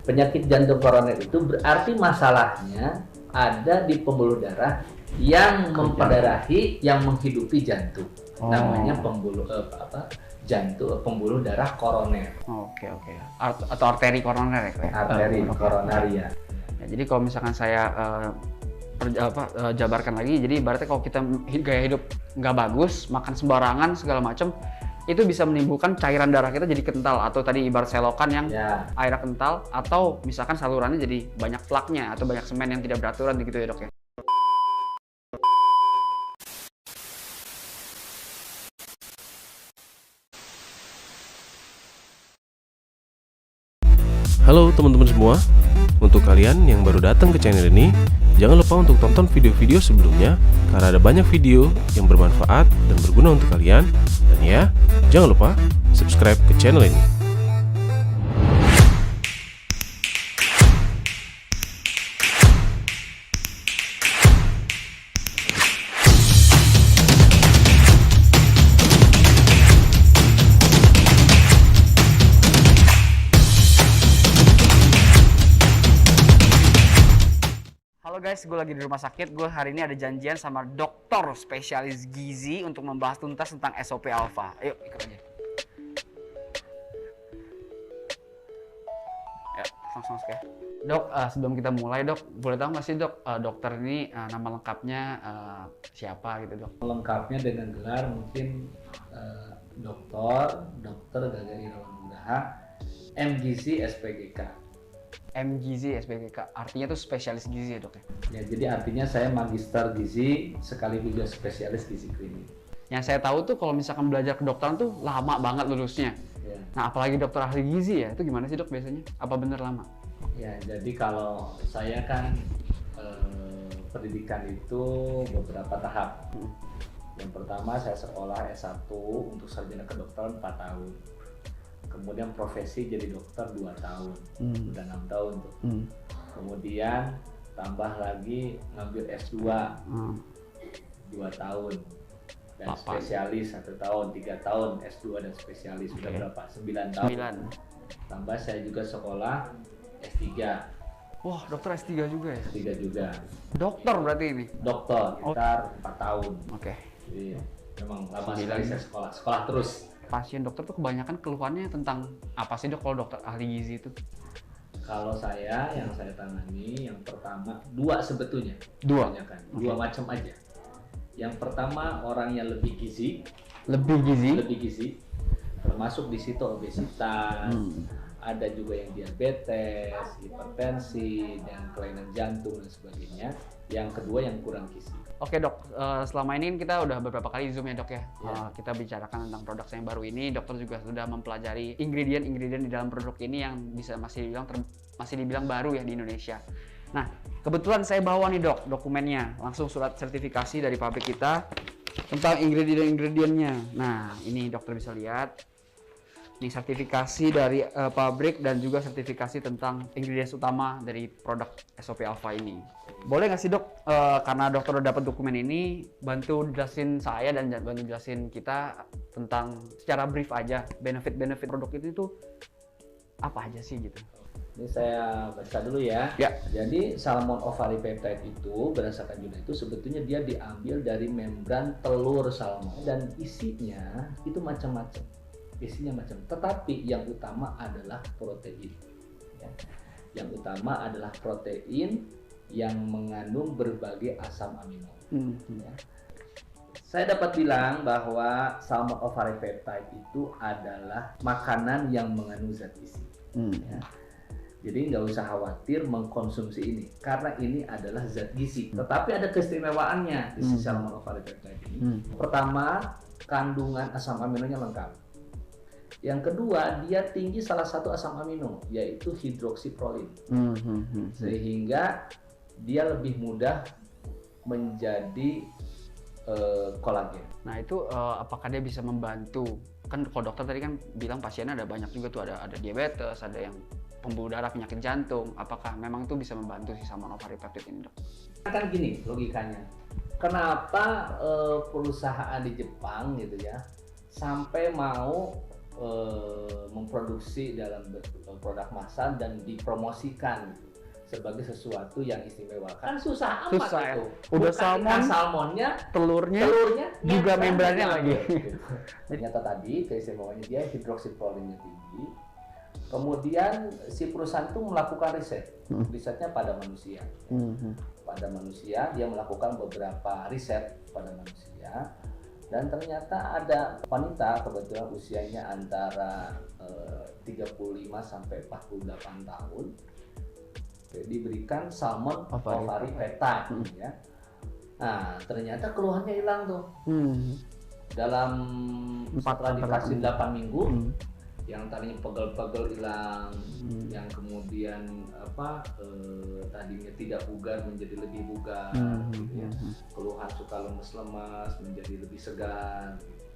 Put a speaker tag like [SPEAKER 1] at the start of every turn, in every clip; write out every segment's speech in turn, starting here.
[SPEAKER 1] Penyakit jantung koroner itu berarti masalahnya ada di pembuluh darah yang memperdarahi, yang menghidupi jantung. Namanya pembuluh darah koroner.
[SPEAKER 2] Oke. Atau arteri koroner ya?
[SPEAKER 1] Arteri koronaria.
[SPEAKER 2] Ya, jadi kalau misalkan saya jabarkan lagi, jadi ibaratnya kalau kita gaya hidup nggak bagus, makan sembarangan segala macam, itu bisa menimbulkan cairan darah kita jadi kental, atau tadi ibarat selokan yang airnya kental, atau misalkan salurannya jadi banyak plaknya atau banyak semen yang tidak beraturan gitu ya dok ya.
[SPEAKER 3] Halo teman-teman semua, untuk kalian yang baru datang ke channel ini, jangan lupa untuk tonton video-video sebelumnya karena ada banyak video yang bermanfaat dan berguna untuk kalian. Dan ya, jangan lupa subscribe ke channel ini.
[SPEAKER 2] Halo guys, gue lagi di rumah sakit. Gue hari ini ada janjian sama dokter spesialis gizi untuk membahas tuntas tentang SOP Alpha. Ayo ikut aja. Ya, langsung ya. Dok, sebelum kita mulai dok, boleh tahu nggak sih dok, dokter ini nama lengkapnya siapa gitu dok?
[SPEAKER 1] Lengkapnya dengan gelar mungkin Dokter Gagari Irawan Nugraha, MGizi SPGK.
[SPEAKER 2] MGizi SPGK, artinya tuh spesialis gizi ya dok ya?
[SPEAKER 1] Ya, jadi artinya saya magister gizi sekaligus juga spesialis gizi klinik.
[SPEAKER 2] Yang saya tahu tuh kalau misalkan belajar kedokteran tuh lama banget lulusnya.
[SPEAKER 1] Ya.
[SPEAKER 2] Nah apalagi dokter ahli gizi ya, itu gimana sih dok biasanya? Apa bener lama?
[SPEAKER 1] Ya, jadi kalau saya kan pendidikan itu beberapa tahap. Yang pertama saya sekolah S1 untuk sarjana kedokteran 4 tahun. Kemudian profesi jadi dokter 2 tahun, udah 6 tahun tuh. Kemudian tambah lagi ngambil S2 2 tahun, dan spesialis 1 tahun, 3 tahun S2 dan spesialis. Sudah berapa? 9 tahun.
[SPEAKER 2] 9.
[SPEAKER 1] Tambah saya juga sekolah S3.
[SPEAKER 2] Wah, dokter S3 juga ya?
[SPEAKER 1] S3 juga.
[SPEAKER 2] Dokter berarti ini?
[SPEAKER 1] Dokter, sekitar 4 tahun.
[SPEAKER 2] Oke.
[SPEAKER 1] Jadi memang lama sekali saya sekolah terus.
[SPEAKER 2] Pasien dokter tuh kebanyakan keluhannya tentang apa sih dok kalau dokter ahli gizi itu?
[SPEAKER 1] Kalau saya, yang saya tangani, yang pertama 2 sebetulnya.
[SPEAKER 2] 2?
[SPEAKER 1] Kebanyakan. 2 macam aja. Yang pertama orang yang lebih gizi.
[SPEAKER 2] Lebih
[SPEAKER 1] gizi. Termasuk di situ obesitas, ada juga yang diabetes, hipertensi, dan kelainan jantung dan sebagainya. Yang kedua yang kurang gizi.
[SPEAKER 2] Oke dok, selama ini kita udah beberapa kali Zoom ya dok ya. Kita bicarakan tentang produk yang baru ini. Dokter juga sudah mempelajari ingredient di dalam produk ini yang masih dibilang baru ya di Indonesia. Nah, kebetulan saya bawa nih dok dokumennya, langsung surat sertifikasi dari pabrik kita tentang ingredient-ingredientnya. Nah, ini dokter bisa lihat. Ini sertifikasi dari pabrik dan juga sertifikasi tentang ingredients utama dari produk SOP Alpha ini. Boleh nggak sih dok, karena dokter udah dapat dokumen ini, bantu jelasin saya dan bantu jelasin kita tentang secara brief aja benefit produk itu tuh apa aja sih gitu.
[SPEAKER 1] Ini saya baca dulu ya.
[SPEAKER 2] Ya.
[SPEAKER 1] Jadi salmon ovary peptide itu berdasarkan judul itu sebetulnya dia diambil dari membran telur salmon dan isinya itu macam-macam. Tetapi yang utama adalah protein. Ya. Yang utama adalah protein yang mengandung berbagai asam amino. Ya. Saya dapat bilang bahwa salmon ovary peptide itu adalah makanan yang mengandung zat gizi. Ya. Jadi nggak usah khawatir mengkonsumsi ini, karena ini adalah zat gizi. Tetapi ada keistimewaannya di salmon ovary peptide ini. Pertama, kandungan asam aminonya lengkap. Yang kedua, dia tinggi salah satu asam amino, yaitu hidroksiprolin. Sehingga dia lebih mudah menjadi kolagen.
[SPEAKER 2] Nah itu apakah dia bisa membantu? Kan kalau dokter tadi kan bilang pasiennya ada banyak juga tuh, ada diabetes, ada yang pembuluh darah, penyakit jantung. Apakah memang itu bisa membantu si salmon ovary peptide ini dok?
[SPEAKER 1] Kan gini logikanya, kenapa perusahaan di Jepang gitu ya sampai mau memproduksi dalam bentuk produk massal dan dipromosikan sebagai sesuatu yang istimewa. Kan susah amat
[SPEAKER 2] Susah,
[SPEAKER 1] itu.
[SPEAKER 2] udah
[SPEAKER 1] Bukan ikan salmonnya,
[SPEAKER 2] telurnya juga membrannya lagi.
[SPEAKER 1] Ternyata tadi keistimewaannya dia hidroksiprolinnya tinggi. Kemudian si perusahaan itu melakukan riset. Risetnya pada manusia. Pada manusia dia melakukan beberapa riset pada manusia. Dan ternyata ada wanita kebetulan usianya antara 35 sampai 48 tahun diberikan salmon ovari peptide ya. Nah, ternyata keluhannya hilang tuh. Dalam setelah dikasih 8 minggu yang tadinya pegel-pegel hilang, yang kemudian tadinya tidak bugar menjadi lebih bugar, gitu ya. Keluhan suka lemes-lemes menjadi lebih segar. Gitu.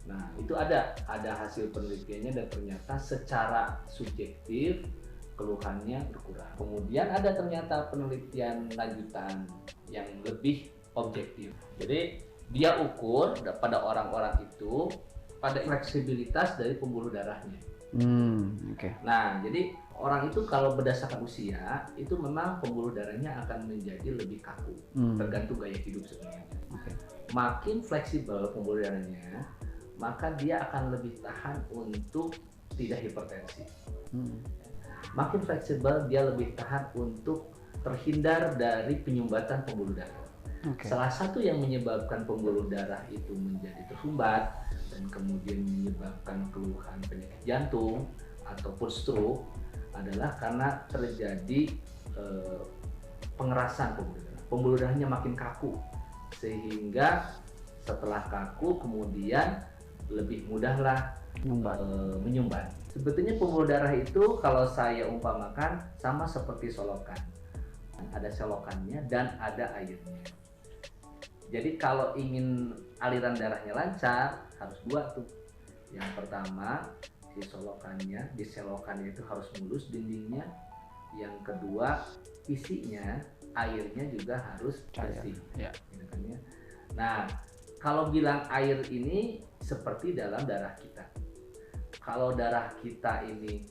[SPEAKER 1] Nah itu ada hasil penelitiannya dan ternyata secara subjektif keluhannya berkurang. Kemudian ada ternyata penelitian lanjutan yang lebih objektif. Jadi dia ukur pada orang-orang itu pada fleksibilitas dari pembuluh darahnya. Nah, jadi orang itu kalau berdasarkan usia itu memang pembuluh darahnya akan menjadi lebih kaku, tergantung gaya hidup sebenarnya. Makin fleksibel pembuluh darahnya, maka dia akan lebih tahan untuk tidak hipertensi. Makin fleksibel dia lebih tahan untuk terhindar dari penyumbatan pembuluh darah. Salah satu yang menyebabkan pembuluh darah itu menjadi tersumbat dan kemudian menyebabkan keluhan penyakit jantung ataupun stroke adalah karena terjadi pengerasan pembuluh darah. Pembuluh darahnya makin kaku sehingga setelah kaku kemudian lebih mudahlah menyumbat. Sebetulnya pembuluh darah itu kalau saya umpamakan sama seperti solokan. Ada selokannya dan ada airnya. Jadi kalau ingin aliran darahnya lancar harus dua tuh. Yang pertama di selokannya itu harus mulus dindingnya. Yang kedua isinya airnya juga harus bersih. Gitu kan ya. Nah kalau bilang air ini seperti dalam darah kita. Kalau darah kita ini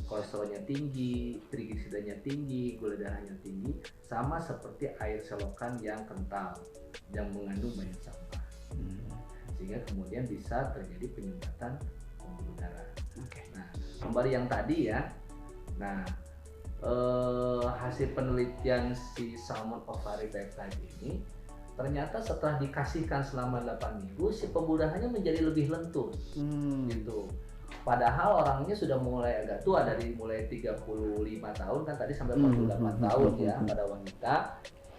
[SPEAKER 1] kolesterolnya tinggi, trigliseridanya tinggi, gula darahnya tinggi, sama seperti air selokan yang kental yang mengandung banyak sampah, sehingga kemudian bisa terjadi penyumbatan pembuluh darah. Nah, kembali yang tadi ya, nah hasil penelitian si salmon ovari peptide ini ternyata setelah dikasihkan selama 8 minggu si pembuluh darahnya menjadi lebih lentur, gitu. Padahal orangnya sudah mulai agak tua dari mulai 35 tahun kan tadi sampai 48 tahun ya pada wanita.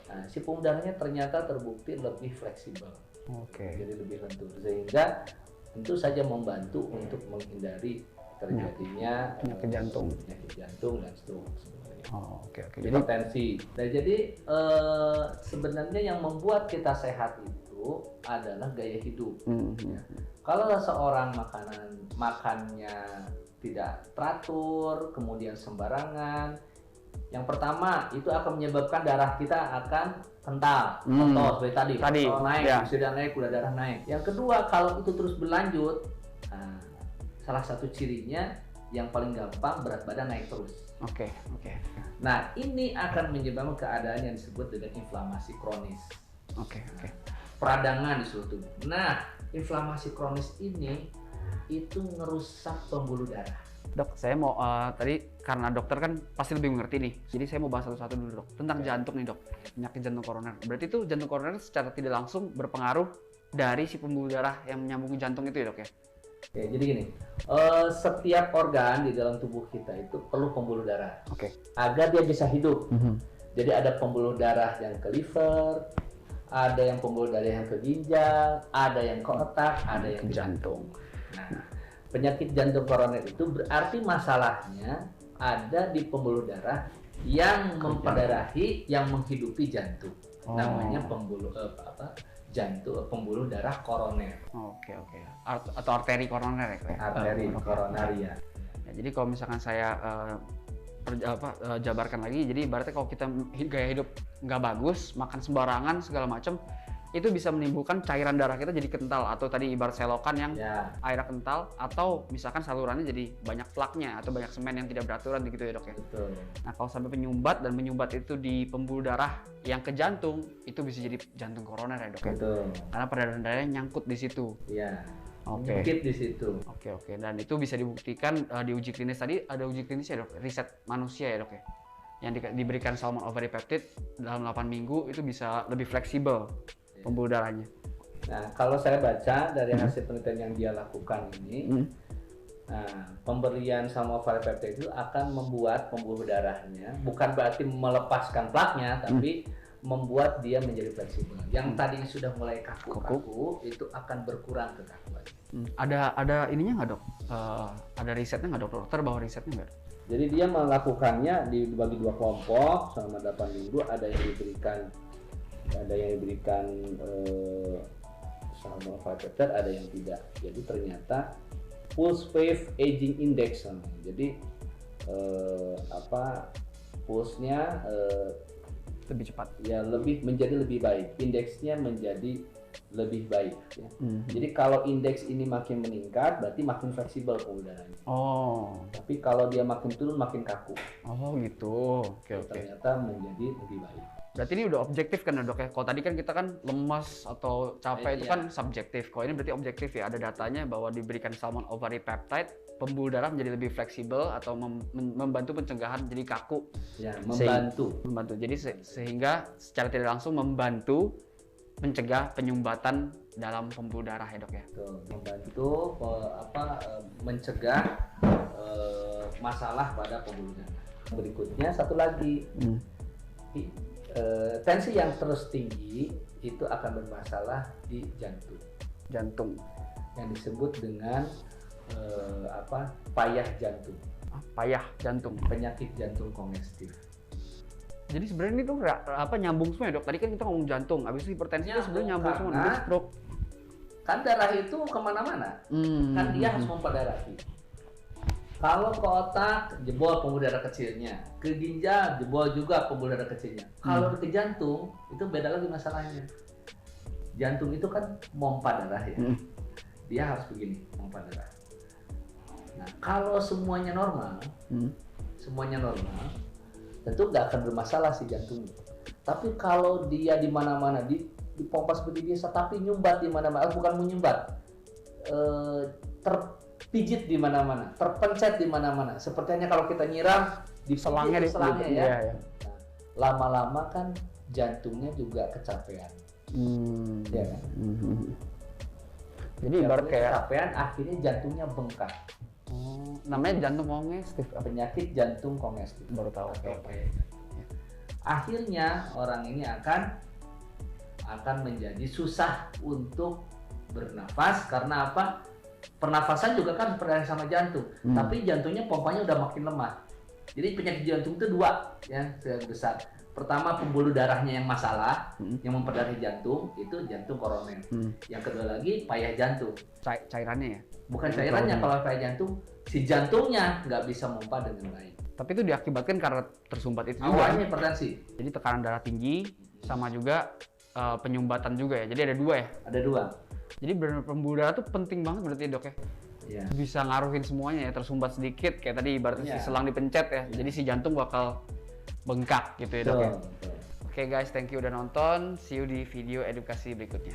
[SPEAKER 1] Nah, si pembuluh darahnya ternyata terbukti lebih fleksibel. Jadi lebih lentur sehingga tentu saja membantu untuk menghindari terjadinya
[SPEAKER 2] penyakit
[SPEAKER 1] jantung dan stroke sebenarnya.
[SPEAKER 2] Hipertensi.
[SPEAKER 1] Nah, jadi sebenarnya yang membuat kita sehat itu adalah gaya hidup. Kalau seorang makannya tidak teratur, kemudian sembarangan, yang pertama itu akan menyebabkan darah kita akan kental, seperti tadi naik, oksigen naik, gula darah naik. Yang kedua kalau itu terus berlanjut, salah satu cirinya yang paling gampang berat badan naik terus. Nah ini akan menyebabkan keadaan yang disebut dengan inflamasi kronis. Peradangan di seluruh tubuh. Nah, inflamasi kronis ini itu ngerusak pembuluh darah.
[SPEAKER 2] Dok, saya mau tadi karena dokter kan pasti lebih mengerti nih. Jadi saya mau bahas satu-satu dulu, Dok. Tentang jantung nih, Dok. Penyakit jantung koroner. Berarti itu jantung koroner secara tidak langsung berpengaruh dari si pembuluh darah yang menyambungi jantung itu ya, Dok ya?
[SPEAKER 1] Jadi gini, setiap organ di dalam tubuh kita itu perlu pembuluh darah. Agar dia bisa hidup. Jadi ada pembuluh darah yang ke liver, ada yang pembuluh darah yang ke ginjal, ada yang ke otak, ada yang ke jantung. Nah, penyakit jantung koroner itu berarti masalahnya ada di pembuluh darah yang memperdarahi, yang menghidupi jantung. Namanya pembuluh darah koroner.
[SPEAKER 2] Atau arteri koroner ya?
[SPEAKER 1] Arteri koronaria.
[SPEAKER 2] Ya, jadi kalau misalkan saya jabarkan lagi, jadi ibaratnya kalau kita gaya hidup nggak bagus, makan sembarangan segala macam, itu bisa menimbulkan cairan darah kita jadi kental, atau tadi ibarat selokan yang
[SPEAKER 1] Ya,
[SPEAKER 2] airnya kental, atau misalkan salurannya jadi banyak plaknya atau banyak semen yang tidak beraturan gitu ya dok ya.
[SPEAKER 1] betul.
[SPEAKER 2] Nah kalau sampai penyumbat dan menyumbat itu di pembuluh darah yang ke jantung, itu bisa jadi jantung koroner ya dok ya.
[SPEAKER 1] Betul.
[SPEAKER 2] Karena peredaran darahnya nyangkut di situ.
[SPEAKER 1] Iya.
[SPEAKER 2] Oke.
[SPEAKER 1] Nyempit di situ.
[SPEAKER 2] Oke. Dan itu bisa dibuktikan di uji klinis tadi, ada uji klinis ya dok, riset manusia ya dok ya. Yang diberikan salmon ovary peptide dalam 8 minggu itu bisa lebih fleksibel pembuluh darahnya.
[SPEAKER 1] Nah, kalau saya baca dari hasil penelitian yang dia lakukan ini, nah, pemberian salmon ovary peptide itu akan membuat pembuluh darahnya, bukan berarti melepaskan plaknya, tapi membuat dia menjadi fleksibel. Yang tadi sudah mulai kaku-kaku itu akan berkurang kekakuan.
[SPEAKER 2] Ada ininya nggak dok? Ada risetnya nggak dok? Dokter bawa risetnya nggak?
[SPEAKER 1] Jadi dia melakukannya dibagi 2 kelompok selama 8 minggu. Ada yang diberikan salmon ovary peptide, ada yang tidak. Jadi ternyata pulse wave aging index namanya. Jadi pulse-nya
[SPEAKER 2] Lebih cepat.
[SPEAKER 1] ya menjadi lebih baik, indeksnya menjadi lebih baik ya. Jadi kalau indeks ini makin meningkat berarti makin fleksibel pembuluh darahnya.
[SPEAKER 2] Oh.
[SPEAKER 1] Tapi kalau dia makin turun makin kaku.
[SPEAKER 2] Oh gitu. Oke.
[SPEAKER 1] Ternyata menjadi lebih baik.
[SPEAKER 2] Berarti ini udah objektif kan ya dok ya? Kalau tadi kan kita kan lemas atau capek itu
[SPEAKER 1] Iya.
[SPEAKER 2] kan subjektif. Kalau ini berarti objektif ya, ada datanya bahwa diberikan salmon ovary peptide, pembuluh darah menjadi lebih fleksibel atau membantu pencegahan jadi kaku.
[SPEAKER 1] Ya, membantu.
[SPEAKER 2] Jadi sehingga secara tidak langsung membantu mencegah penyumbatan dalam pembuluh darah ya dok ya.
[SPEAKER 1] Tuh, membantu mencegah masalah pada pembuluh darah. Berikutnya satu lagi. Tensi yang terus tinggi itu akan bermasalah di jantung yang disebut dengan payah jantung,
[SPEAKER 2] Payah jantung.
[SPEAKER 1] penyakit jantung kongestif.
[SPEAKER 2] Jadi sebenarnya ini tuh nyambung semua ya dok. Tadi kan kita ngomong jantung, habis itu hipertensi itu sebenarnya nyambung semua
[SPEAKER 1] karena
[SPEAKER 2] dengan stroke.
[SPEAKER 1] Kan darah itu kemana-mana, kan dia harus memperdarahi. Kalau ke otak jebol pembuluh darah kecilnya, ke ginjal jebol juga pembuluh darah kecilnya. Kalau ke jantung itu beda lagi masalahnya. Jantung itu kan pompa darah ya, dia harus begini pompa darah. Nah kalau semuanya normal, tentu nggak akan bermasalah si jantungnya. Tapi kalau dia di mana-mana dipompa seperti biasa, tapi nyumbat di mana-mana, bukan menyumbat, terpijit di mana-mana, terpencet di mana-mana. Sepertinya kalau kita nyiram di selangnya ya.
[SPEAKER 2] Iya.
[SPEAKER 1] Nah, lama-lama kan jantungnya juga kecapean. Ya kan?
[SPEAKER 2] Jadi ibarat kayak
[SPEAKER 1] kecapean, akhirnya jantungnya bengkak.
[SPEAKER 2] namanya jantung kongestif.
[SPEAKER 1] Penyakit jantung kongestif.
[SPEAKER 2] Baru tahu.
[SPEAKER 1] Akhirnya orang ini akan menjadi susah untuk bernafas karena apa? Pernafasan juga kan berkaitan sama jantung, tapi jantungnya pompanya udah makin lemah. Jadi penyakit jantung itu 2 ya, besar. Pertama pembuluh darahnya yang masalah, yang memperdarahi jantung, itu jantung koroner. Yang kedua lagi payah jantung.
[SPEAKER 2] Cairannya ya?
[SPEAKER 1] Bukan cairannya, kalau payah jantung, si jantungnya nggak bisa pompa dengan baik.
[SPEAKER 2] Tapi itu diakibatkan karena tersumbat itu juga.
[SPEAKER 1] Awalnya hipertensi.
[SPEAKER 2] Jadi tekanan darah tinggi, sama juga penyumbatan juga ya. Jadi ada 2 ya?
[SPEAKER 1] Ada 2.
[SPEAKER 2] Jadi benar pembuluh darah tuh penting banget berarti dok ya?
[SPEAKER 1] Iya.
[SPEAKER 2] Bisa ngaruhin semuanya ya, tersumbat sedikit kayak tadi ibaratnya si selang dipencet ya. Jadi si jantung bakal bengkak gitu ya dok ya. Oke guys, thank you udah nonton. See you di video edukasi berikutnya.